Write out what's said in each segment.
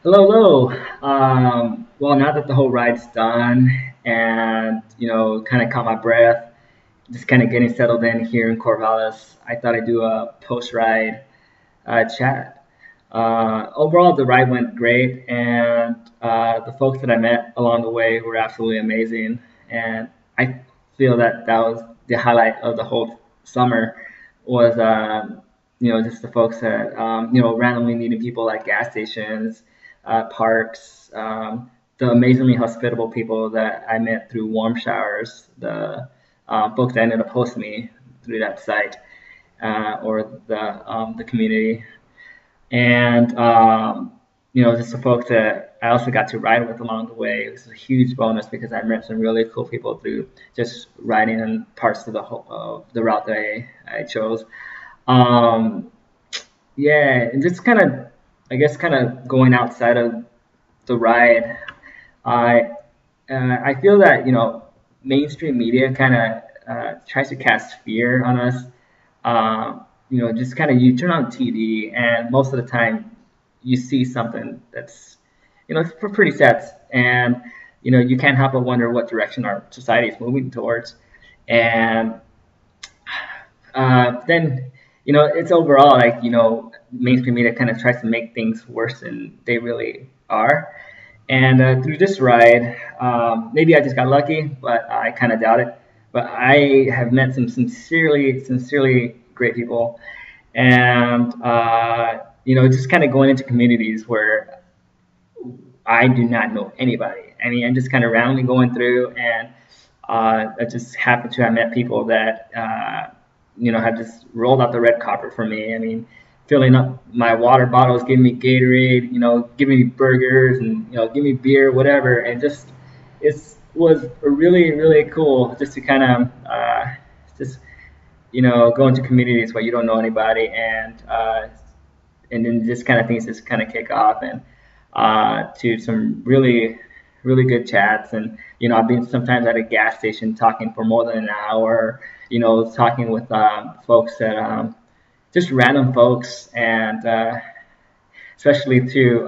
Hello, hello. Well, now that the whole ride's done and, kind of caught my breath, just kind of getting settled in here in Corvallis, I thought I'd do a post-ride chat. Overall, the ride went great, and the folks that I met along the way were absolutely amazing. And I feel that that was the highlight of the whole summer was, just the folks that, randomly meeting people at gas stations, parks, the amazingly hospitable people that I met through warm showers, the folks that ended up hosting me through that site or the community and just the folks that I also got to ride with along the way. It was a huge bonus because I met some really cool people through just riding in parts of the route that I chose. Um, yeah, and just kind of, I guess, kind of going outside of the ride. I I feel that mainstream media kind of tries to cast fear on us. Just kind of you turn on TV and most of the time you see something that's it's pretty sad, and you can't help but wonder what direction our society is moving towards. And then it's overall like mainstream media kind of tries to make things worse than they really are. And through this ride, maybe I just got lucky, but I kind of doubt it. But I have met some sincerely great people, and just kind of going into communities where I do not know anybody. I mean, I'm just kind of randomly going through, and I just happened to have met people that have just rolled out the red carpet for me. I mean, filling up my water bottles, giving me Gatorade, giving me burgers, and give me beer, whatever, and just it was really cool just to kind of just go into communities where you don't know anybody, and then just kind of things just kind of kick off and to some really good chats. And I've been sometimes at a gas station talking for more than an hour, talking with folks that just random folks, and especially to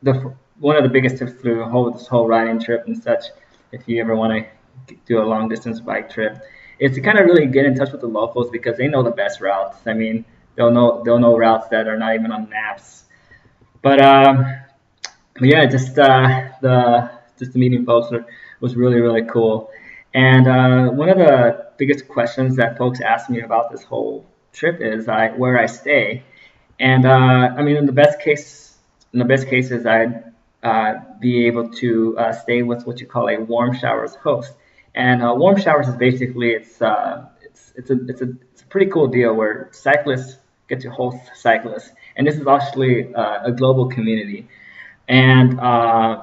the one of the biggest tips through this whole riding trip and such, if you ever want to do a long distance bike trip, is to kind of really get in touch with the locals because they know the best routes. I mean, they'll know routes that are not even on maps. But yeah, just the meeting folks was really cool. And one of the biggest questions that folks ask me about this whole trip is where I stay. And I mean, in the best cases, I'd be able to stay with what you call a warm showers host. And warm showers is basically it's a pretty cool deal where cyclists get to host cyclists, and this is actually a global community. And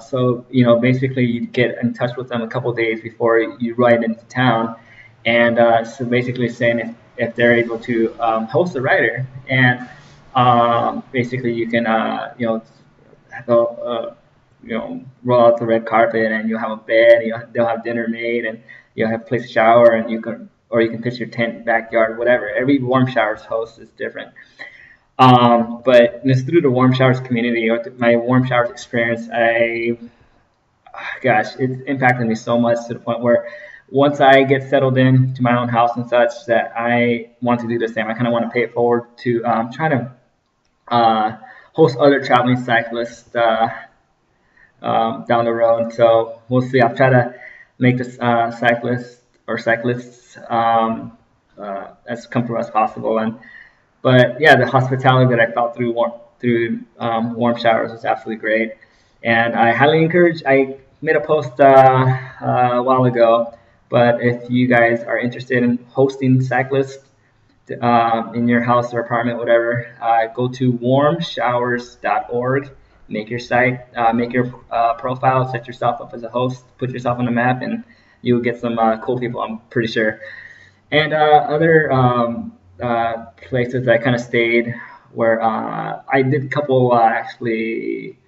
so, basically, you get in touch with them a couple days before you ride into town, and so basically saying if they're able to host a rider, and basically you can, they'll, roll out the red carpet, and you'll have a bed, they'll have dinner made, and you'll have a place to shower, and you can pitch your tent backyard, whatever. Every warm showers host is different. But it's through the warm showers community or my warm showers experience, gosh, it's impacted me so much to the point where once I get settled in to my own house and such, that I want to do the same. I kind of want to pay it forward to try to host other traveling cyclists down the road. So we'll see. I'll try to make this cyclists as comfortable as possible. But yeah, the hospitality that I felt through warm showers was absolutely great, and I highly encourage. I made a post a while ago, but if you guys are interested in hosting cyclists in your house or apartment, whatever, go to warmshowers.org. Make your site, make your profile, set yourself up as a host, put yourself on the map, and you'll get some cool people, I'm pretty sure. And other places I kind of stayed where I did a couple actually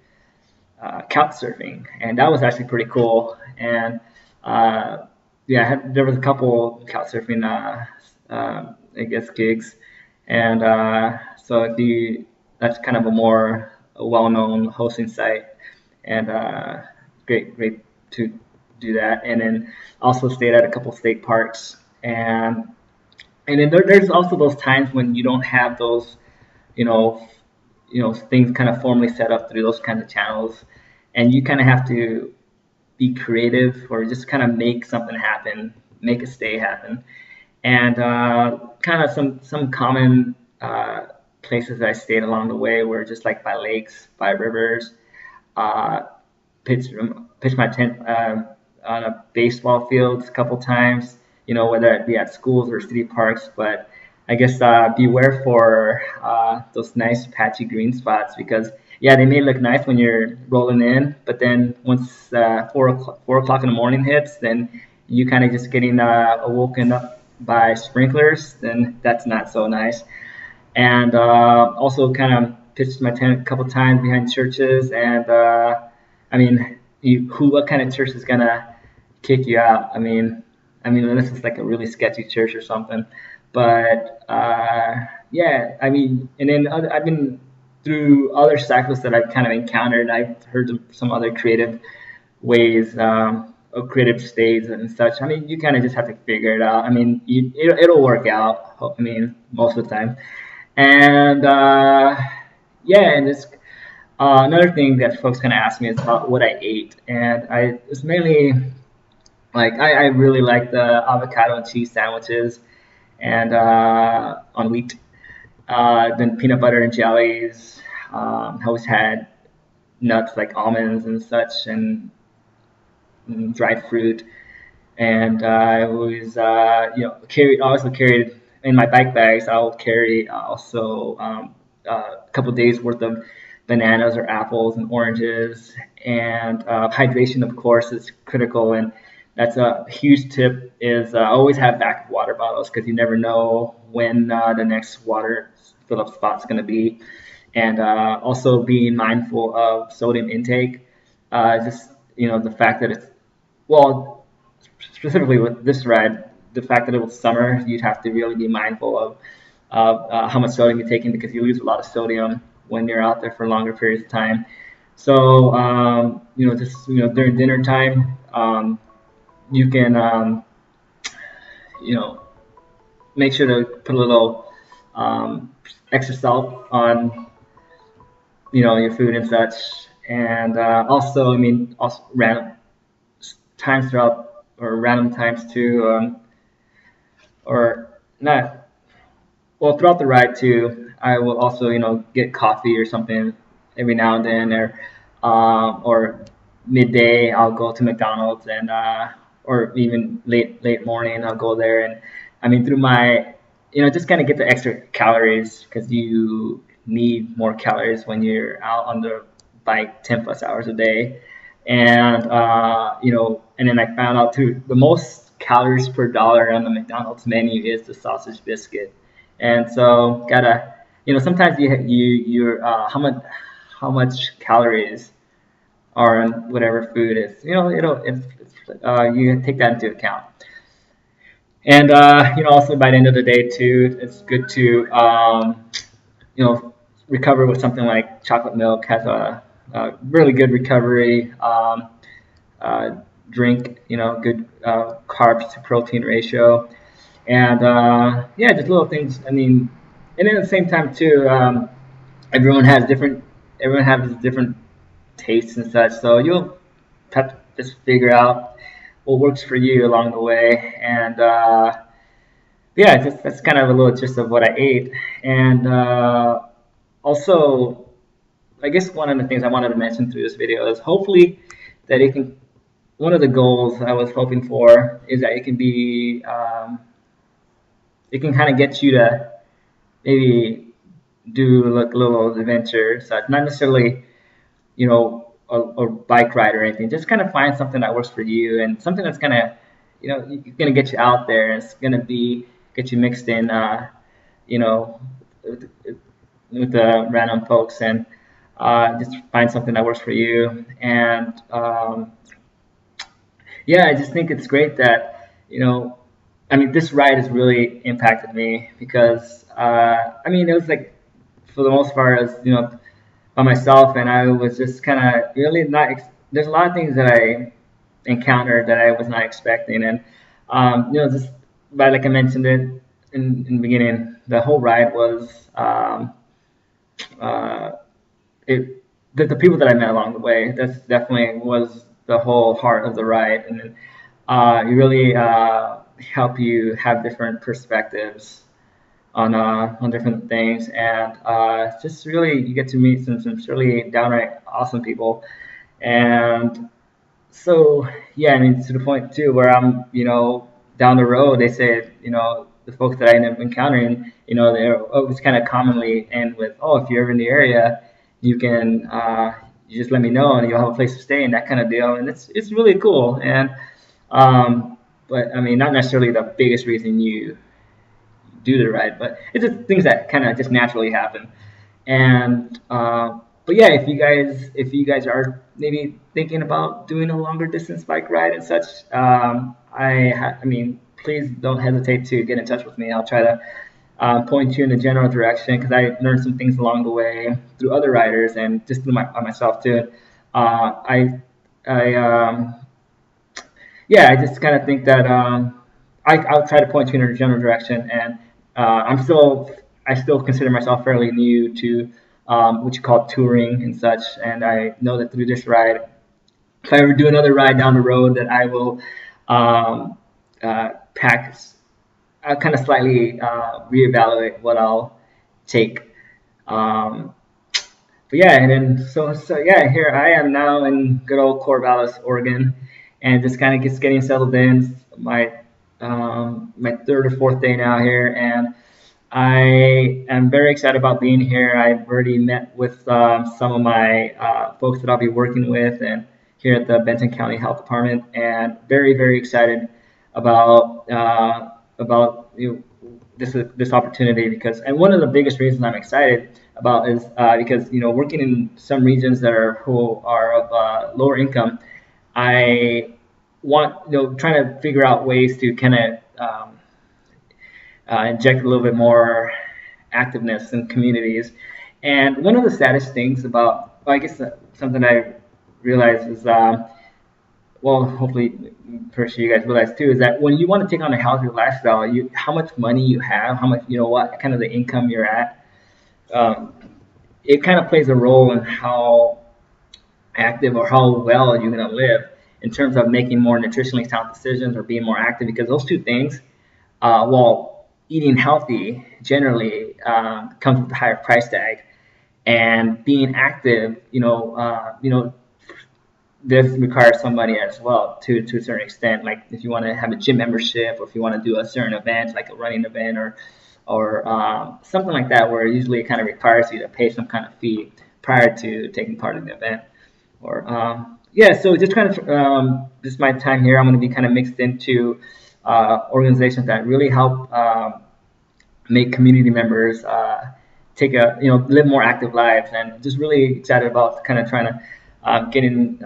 couch surfing, and that was actually pretty cool. And yeah, there was a couple couch surfing, I guess, gigs, and so that's kind of a more a well-known hosting site, and great to do that. And then also stayed at a couple state parks, and then there's also those times when you don't have those, you know, things kind of formally set up through those kinds of channels, and you kind of have to be creative or just kind of make something happen, make a stay happen. And kind of some common places that I stayed along the way were just like by lakes, by rivers, uh, pitched my tent on a baseball field a couple times, whether it be at schools or city parks. But I guess beware for those nice patchy green spots, because yeah, they may look nice when you're rolling in, but then once 4 o'clock in the morning hits, then you kind of just getting awoken up by sprinklers, then that's not so nice. And also kind of pitched my tent a couple times behind churches, and I mean, what kind of church is gonna kick you out? I mean, unless it's like a really sketchy church or something. But yeah, I mean, and then I've been through other cyclists that I've kind of encountered. I've heard of some other creative ways, of creative stays and such. I mean, you kind of just have to figure it out. I mean, it'll work out. I mean, most of the time. And yeah, and this another thing that folks kind of ask me is about what I ate, and it's mainly like I really like the avocado and cheese sandwiches, and on wheat, then peanut butter and jellies. I always had nuts like almonds and such, and dried fruit, and I always also carried in my bike bags. I'll carry also a couple days worth of bananas or apples and oranges, and hydration of course is critical, and that's a huge tip is always have backup water bottles, because you never know when the next water fill up spot's going to be. And also being mindful of sodium intake, just the fact that it's, well, specifically with this ride, the fact that it was summer, you'd have to really be mindful of how much sodium you're taking, because you lose a lot of sodium when you're out there for longer periods of time. So just during dinner time, you can make sure to put a little extra salt on your food and such. And also, I mean, also random times throughout, or random times too, or not, well, throughout the ride too, I will also get coffee or something every now and then, or midday I'll go to McDonald's, and or even late morning I'll go there. And I mean, through my just kind of get the extra calories, because you need more calories when you're out on the bike 10 plus hours a day. And and then I found out too, the most calories per dollar on the McDonald's menu is the sausage biscuit. And so gotta, sometimes you're how much calories are in whatever food is, you take that into account. And also by the end of the day too, it's good to recover with something like chocolate milk. Has a really good recovery drink. Good carbs to protein ratio, and yeah, just little things. I mean, and then at the same time too, everyone has different tastes and such. So you'll have to just figure out what works for you along the way. And yeah, that's kind of a little gist of what I ate. And also, I guess one of the things I wanted to mention through this video is hopefully that it can. One of the goals I was hoping for is that it can be, it can kind of get you to maybe do like a little adventure. So it's not necessarily, a bike ride or anything. Just kind of find something that works for you, and something that's gonna, gonna get you out there. It's gonna get you mixed in, with, with the random folks, and just find something that works for you. And yeah, I just think it's great that, I mean, this ride has really impacted me, because I mean, it was like, for the most part, as by myself, and I was just kind of really not. There's a lot of things that I encountered that I was not expecting, and just but like I mentioned it in the beginning, the whole ride was uh, it the people that I met along the way. That's definitely was the whole heart of the ride, and it really help you have different perspectives on different things, and just really you get to meet some really downright awesome people, and so yeah, I mean to the point too where I'm, down the road they said, the folks that I end up encountering, they're always kind of commonly end with, oh, if you're ever in the area, you can you just let me know and you'll have a place to stay and that kind of deal, and it's really cool, and but I mean not necessarily the biggest reason you do the ride, but it's just things that kind of just naturally happen. And but yeah, if you guys are maybe thinking about doing a longer distance bike ride and such, I mean, please don't hesitate to get in touch with me. I'll try to point you in the general direction because I learned some things along the way through other riders and just through myself too. I yeah, I just kind of think that I'll try to point you in a general direction, and I still consider myself fairly new to what you call touring and such, and I know that through this ride, if I ever do another ride down the road, that I will pack. I'll kind of slightly reevaluate what I'll take. Um, but yeah, and then so yeah, here I am now in good old Corvallis, Oregon, and just kind of just getting settled in. My third or fourth day now here, and I am very excited about being here. I've already met with some of my folks that I'll be working with, and here at the Benton County Health Department, and very very excited about this opportunity, because, and one of the biggest reasons I'm excited about is because working in some regions that are who are of lower income, I want trying to figure out ways to kind of inject a little bit more activeness in communities. And one of the saddest things about, well, I guess something I realized is, well, hopefully, for sure you guys realize too, is that when you want to take on a healthier lifestyle, how much money you have, how much, what kind of the income you're at, um, it kind of plays a role in how active or how well you're going to live in terms of making more nutritionally sound decisions or being more active, because those two things, well, eating healthy generally comes with a higher price tag, and being active, this requires some money as well to a certain extent. Like if you want to have a gym membership, or if you want to do a certain event like a running event or something like that, where usually it kind of requires you to pay some kind of fee prior to taking part in the event. Or yeah, so just kind of just my time here, I'm going to be kind of mixed into organizations that really help make community members take a live more active lives, and just really excited about kind of trying to get in,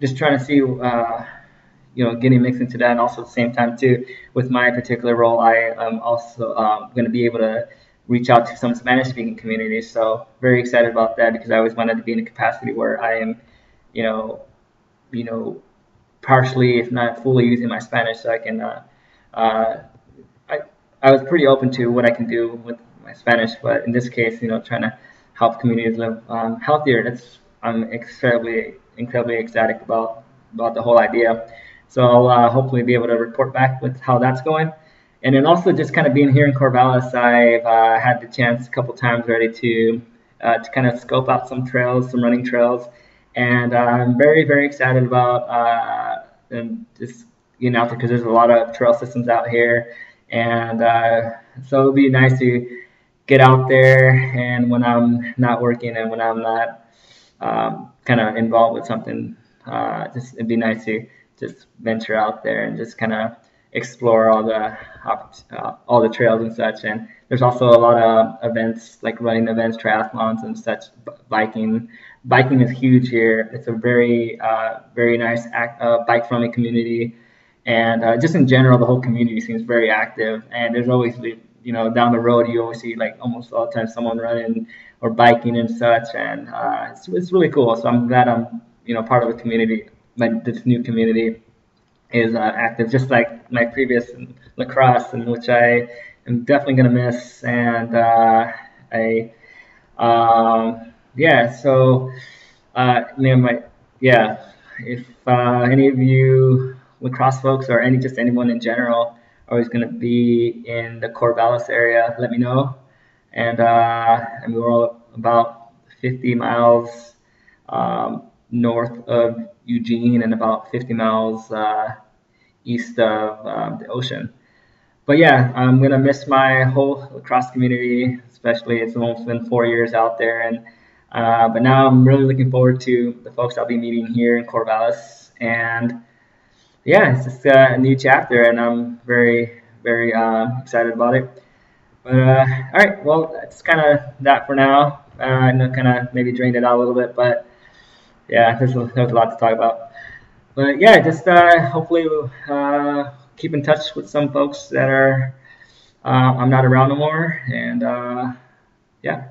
just trying to see getting mixed into that, and also at the same time too, with my particular role, I am also going to be able to reach out to some Spanish speaking communities. So very excited about that, because I always wanted to be in a capacity where I am, you know, you know, partially, if not fully, using my Spanish, so I can. Uh, I I was pretty open to what I can do with my Spanish, but in this case, trying to help communities live healthier. I'm incredibly ecstatic about the whole idea. So I'll hopefully be able to report back with how that's going. And then also just kind of being here in Corvallis, I've had the chance a couple times already to kind of scope out some trails, some running trails, and I'm very very excited about and just getting out there, because there's a lot of trail systems out here, and so it'll be nice to get out there, and when I'm not working and when I'm not kind of involved with something, just it'd be nice to just venture out there and just kind of explore all the trails and such. And there's also a lot of events like running events, triathlons and such. Biking is huge here. It's a very nice bike friendly community, and just in general, the whole community seems very active. And there's always down the road, you always see like almost all the time someone running or biking and such, and it's really cool. So I'm glad I'm part of a community like this new community is active, just like my previous lacrosse, in which I am definitely gonna miss. And I yeah, so my yeah, if any of you lacrosse folks or just anyone in general are always gonna be in the Corvallis area, let me know. And we're all about 50 miles north of Eugene and about 50 miles east of the ocean. But yeah, I'm gonna miss my whole lacrosse community, especially it's almost been 4 years out there, and but now I'm really looking forward to the folks I'll be meeting here in Corvallis, and yeah, it's just a new chapter, and I'm very excited about it. But all right, well, that's kind of that for now. I know kind of maybe drained it out a little bit, but yeah, there's a lot to talk about. But yeah, just hopefully keep in touch with some folks that are I'm not around no more, and yeah.